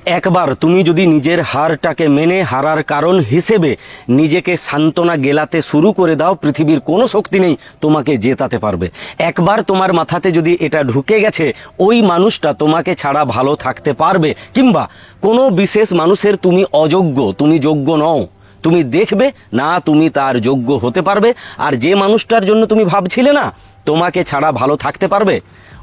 একবার তুমি যদি নিজের হারটাকে মেনে হারার কারণ হিসেবে নিজেকে সান্ত্বনা গেলাতে শুরু করে দাও, পৃথিবীর কোনো শক্তি নেই তোমাকে জেতাতে পারবে। একবার তোমার মাথাতে যদি এটা ঢুকে গেছে ওই মানুষটা তোমাকে ছাড়া ভালো থাকতে পারবে, কিংবা কোনো বিশেষ মানুষের তুমি অযোগ্য, তুমি যোগ্য নও, তুমি দেখবে না তুমি তার যোগ্য হতে পারবে। আর যে মানুষটার জন্য তুমি ভাবছিলে না তোমাকে ছাড়া ভালো থাকতে পারবে,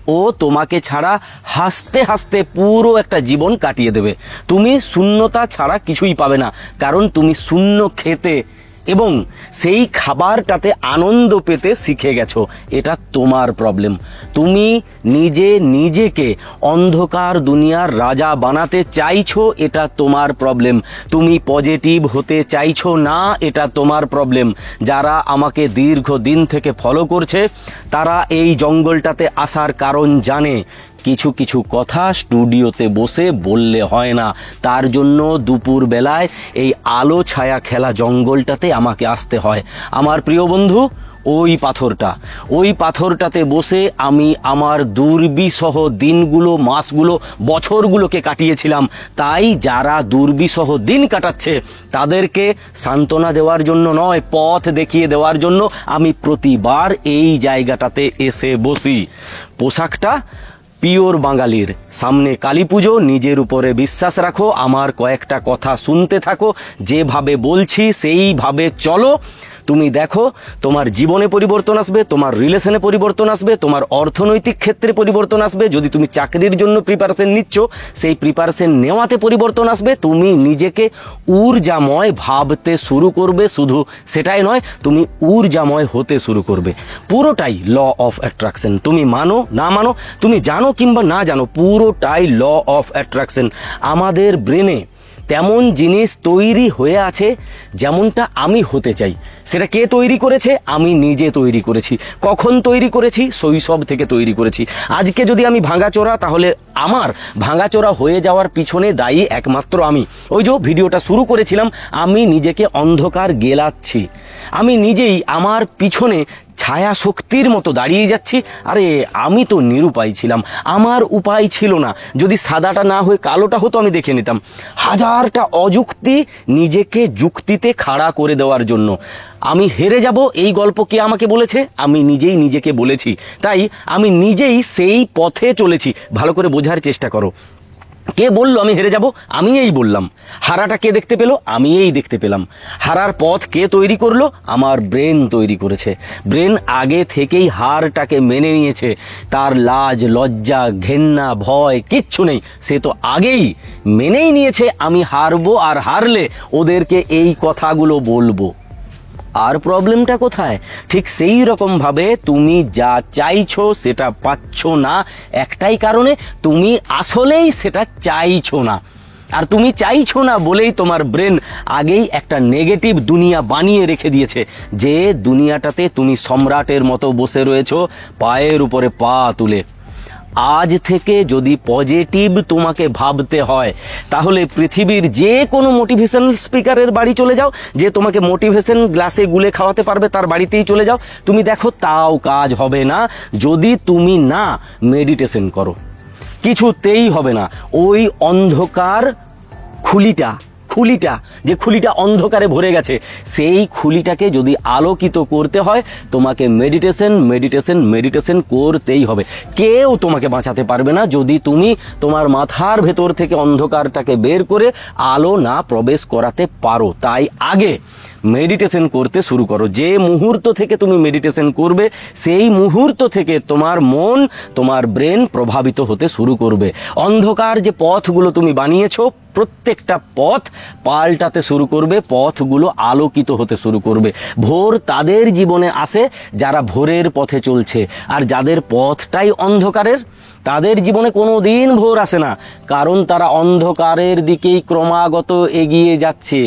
ও তোমাকে ছাড়া হাসতে হাসতে পুরো একটা জীবন কাটিয়ে দেবে। তুমি শূন্যতা ছাড়া কিছুই পাবে না, কারণ তুমি শূন্য খেতে এবং সেই খাবারটাতে আনন্দ পেতে শিখে গেছো। এটা তোমার প্রবলেম। তুমি নিজেকে অন্ধকার দুনিয়ার রাজা বানাতে চাইছো, এটা তোমার প্রবলেম। তুমি পজিটিভ হতে চাইছো না, এটা তোমার প্রবলেম। যারা আমাকে দীর্ঘদিন থেকে ফলো করছে তারা এই জঙ্গলটাতে আসার কারণ জানে। কিছু কিছু কথা স্টুডিওতে বসে বললে হয় না, তার জন্য দুপুর বেলায় এই আলো ছায়া খেলা জঙ্গলটাতে আমাকে আসতে হয়। আমার প্রিয় বন্ধু, ওই পাথরটাতে বসে আমি আমার দুর্বিষহ দিনগুলো, মাসগুলো, বছরগুলোকে কাটিয়েছিলাম। তাই যারা দুর্বিষহ দিন কাটাচ্ছে তাদেরকে সান্ত্বনা দেওয়ার জন্য নয়, পথ দেখিয়ে দেওয়ার জন্য আমি প্রতিবার এই জায়গাটাতে এসে বসি। পোশাকটা পিওর বাঙালির। সামনে কালী পুজো, নিজের উপরে বিশ্বাস রাখো, আমার কয়েকটা কথা শুনতে থাকো, যেভাবে বলছি সেইভাবে চলো। তুমি দেখো তোমার জীবনে পরিবর্তন আসবে, তোমার রিলেশনে পরিবর্তন আসবে, তোমার অর্থনৈতিক ক্ষেত্রে পরিবর্তন আসবে। যদি তুমি চাকরির জন্য প্রিপারেশন নিচ্ছ সেই প্রিপারেশন নেওয়াতে পরিবর্তন আসবে। তুমি নিজেকে ঊর্জাময় ভাবতে শুরু করবে, শুধু সেটাই নয় তুমি ঊর্জাময় হতে শুরু করবে। পুরোটাই ল অফ অ্যাট্রাকশন। তুমি মানো না মানো, তুমি জানো কিংবা না জানো, পুরোটাই ল অফ অ্যাট্রাকশন। আমাদের ব্রেনে তেমন জিনিস তৈরি হয়ে আছে যেমনটা আমি হতে চাই। সেটা কে তৈরি করেছে? আমি নিজে তৈরি করেছি। কখন তৈরি করেছি? শৈশব থেকে তৈরি করেছি। আজকে যদি আমি ভাঙাচোরা, তাহলে আমার ভাঙাচোরা হয়ে যাওয়ার পিছনে দায়ী একমাত্র আমি। ওই যে ভিডিওটা শুরু করেছিলাম, আমি নিজেকে অন্ধকার গেলাচ্ছি, আমি নিজেই আমার পিছনে ছায়া শক্তির মতো দাঁড়িয়ে যাচ্ছি। আরে আমি তো নিরুপায় ছিলাম, আমার উপায় ছিল না। যদি সাদাটা না হয়ে কালোটা হতো আমি দেখে নিতাম। হাজারটা অযুক্তি নিজেকে যুক্তিতে খাড়া করে দেওয়ার জন্য। আমি হেরে যাব এই গল্প কে আমাকে বলেছে? আমি নিজেই নিজেকে বলেছি। তাই আমি নিজেই সেই পথে চলেছি। ভালো করে বোঝার চেষ্টা করো। কে বলল আমি হেরে যাব? আমি এই বললাম। হারাটা কে দেখতে পেল? আমি এই দেখতে পেলাম। হারার পথ কে তৈরি করলো? আমার ব্রেন তৈরি করেছে। ব্রেন আগে থেকেই হারটাকে মেনে নিয়েছে। তার লাজ, লজ্জা, ঘেন্না, ভয় কিচ্ছু নেই। সে তো আগেই মেনেই নিয়েছে আমি হারবো, আর হারলে ওদেরকে এই কথাগুলো বলবো। আর প্রবলেমটা কোথায়? ঠিক সেই রকম ভাবে তুমি যা চাইছো সেটা পাচ্ছ না, একটাই কারণে, তুমি আসলেই সেটা চাইছো না। আর তুমি চাইছো না বলেই তোমার ব্রেন আগেই একটা নেগেটিভ দুনিয়া বানিয়ে রেখে দিয়েছে, যে দুনিয়াটাতে তুমি সম্রাটের মতো বসে রয়েছো পায়ের উপরে পা তুলে। আজ থেকে যদি পজিটিভ তোমাকে ভাবতে হয়, তাহলে পৃথিবীর যে কোনো মোটিভেশনাল স্পিকারের বাড়ি চলে যাও, যে তোমাকে মোটিভেশন গ্লাসে গুলে খাওয়াতে পারবে তার বাড়িতেই চলে যাও। তুমি দেখো তাও কাজ হবে না যদি তুমি না মেডিটেশন করো। কিছুতেই হবে না। ওই অন্ধকার খুলিটা যে খুলিটা অন্ধকারে ভরে গেছে, সেই খুলিটাকে যদি আলোকিত করতে হয় তোমাকে মেডিটেশন করতেই হবে। কেউ তোমাকে বাঁচাতে পারবে না যদি তুমি তোমার মাথার ভেতর থেকে অন্ধকারটাকে বের করে আলো না প্রবেশ করাতে পারো। তাই আগে মেডিটেশন করতে শুরু করো। যে মুহূর্ত থেকে তুমি মেডিটেশন করবে সেই মুহূর্ত থেকে তোমার মন, তোমার ব্রেন প্রভাবিত হতে শুরু করবে। অন্ধকার যে পথগুলো তুমি বানিয়েছো, প্রত্যেকটা পথ পাল্টাতে শুরু করবে, পথগুলো আলোকিত হতে শুরু করবে। ভোর তাদের জীবনে আসে যারা ভোরের পথে চলছে, আর যাদের পথটাই অন্ধকারের তাদের জীবনে কোনো দিন ভোর আসে না, কারণ তারা অন্ধকারের দিকেই ক্রমাগত এগিয়ে যাচ্ছে।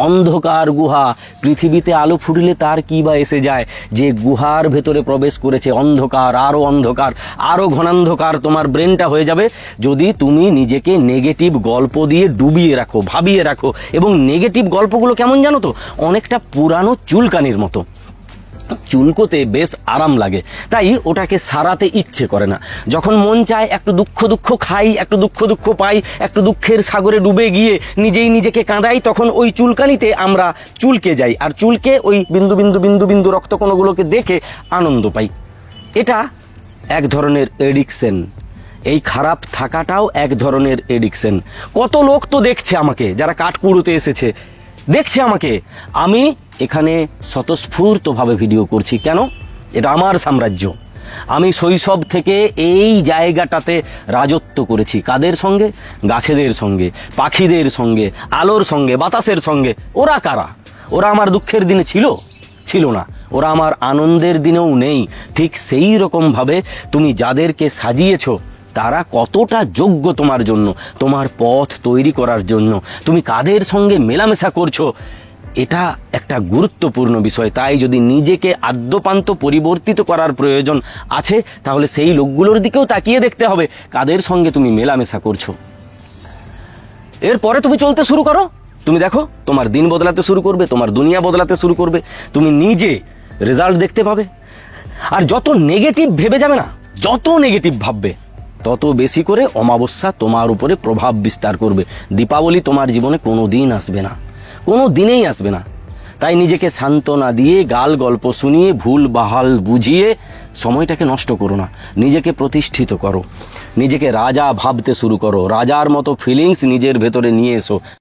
অন্ধকার গুহা। পৃথিবীতে আলো ফুটলে তার কি বা এসে যায়? যে গুহার ভেতরে প্রবেশ করেছে অন্ধকার, আরো ঘনান্ধকার তোমার ব্রেনটা হয়ে যাবে যদি তুমি নিজেকে নেগেটিভ গল্প দিয়ে ডুবিয়ে রাখো, ভাবিয়ে রাখো। এবং নেগেটিভ গল্পগুলো কেমন জানো তো? অনেকটা পুরানো চুলকানির মতো। চুলকোতে বেশ আরাম লাগে, তাই ওটাকে সারাতে ইচ্ছে করে না। যখন মন চায় একটু দুঃখ দুঃখ খাই, একটু দুঃখ দুঃখ পাই, একটু দুঃখের সাগরে ডুবে গিয়ে নিজেই নিজেকে কাঁদাই, তখন ওই চুলকানিতে আমরা চুলকে যাই, আর চুলকে ওই বিন্দু বিন্দু বিন্দু বিন্দু রক্তকণগুলোকে দেখে আনন্দ পাই। এটা এক ধরনের এডিকশন। এই খারাপ থাকাটাও এক ধরনের এডিকশন। কত লোক তো দেখছে আমাকে, যারা কাঠকুড়োতে এসেছে দেখছে আমাকে, আমি এখানে স্বতঃস্ফূর্তভাবে ভিডিও করছি। কেন? এটা আমার সাম্রাজ্য। আমি শৈশব থেকে এই জায়গাটাতে রাজত্ব করেছি। কাদের সঙ্গে? গাছেদের সঙ্গে, পাখিদের সঙ্গে, আলোর সঙ্গে, বাতাসের সঙ্গে। ওরা কারা? ওরা আমার দুঃখের দিনে ছিল না, ওরা আমার আনন্দের দিনেও নেই। ঠিক সেই রকমভাবে তুমি যাদেরকে সাজিয়েছো তারা কতটা যোগ্য তোমার জন্য, তোমার পথ তৈরি করার জন্য, তুমি কাদের সঙ্গে মেলামেশা করছো, এটা একটা গুরুত্বপূর্ণ বিষয়। তাই যদি নিজেকে আদ্যপান্ত পরিবর্তিত করার প্রয়োজন আছে, তাহলে সেই লোকগুলোর দিকেও তাকিয়ে দেখতে হবে কাদের সঙ্গে তুমি মেলামেশা করছো। এরপরে তুমি চলতে শুরু করো, তুমি দেখো তোমার দিন বদলাতে শুরু করবে, তোমার দুনিয়া বদলাতে শুরু করবে, তুমি নিজে রেজাল্ট দেখতে পাবে। আর যত নেগেটিভ ভেবে যাবে না, যত নেগেটিভ ভাববে, তত বেশি করে অমাবস্যা তোমার উপরে প্রভাব বিস্তার করবে। দীপাবলি তোমার জীবনে কোনো দিন আসবে না, কোনো দিনেই আসবে না। তাই নিজেকে সান্ত্বনা দিয়ে, গাল গল্প শুনিয়ে, ভুল বাহাল বুঝিয়ে সময়টাকে নষ্ট করো না। নিজেকে প্রতিষ্ঠিত করো, নিজেকে রাজা ভাবতে শুরু করো, রাজার মতো ফিলিংস নিজের ভেতরে নিয়ে এসো।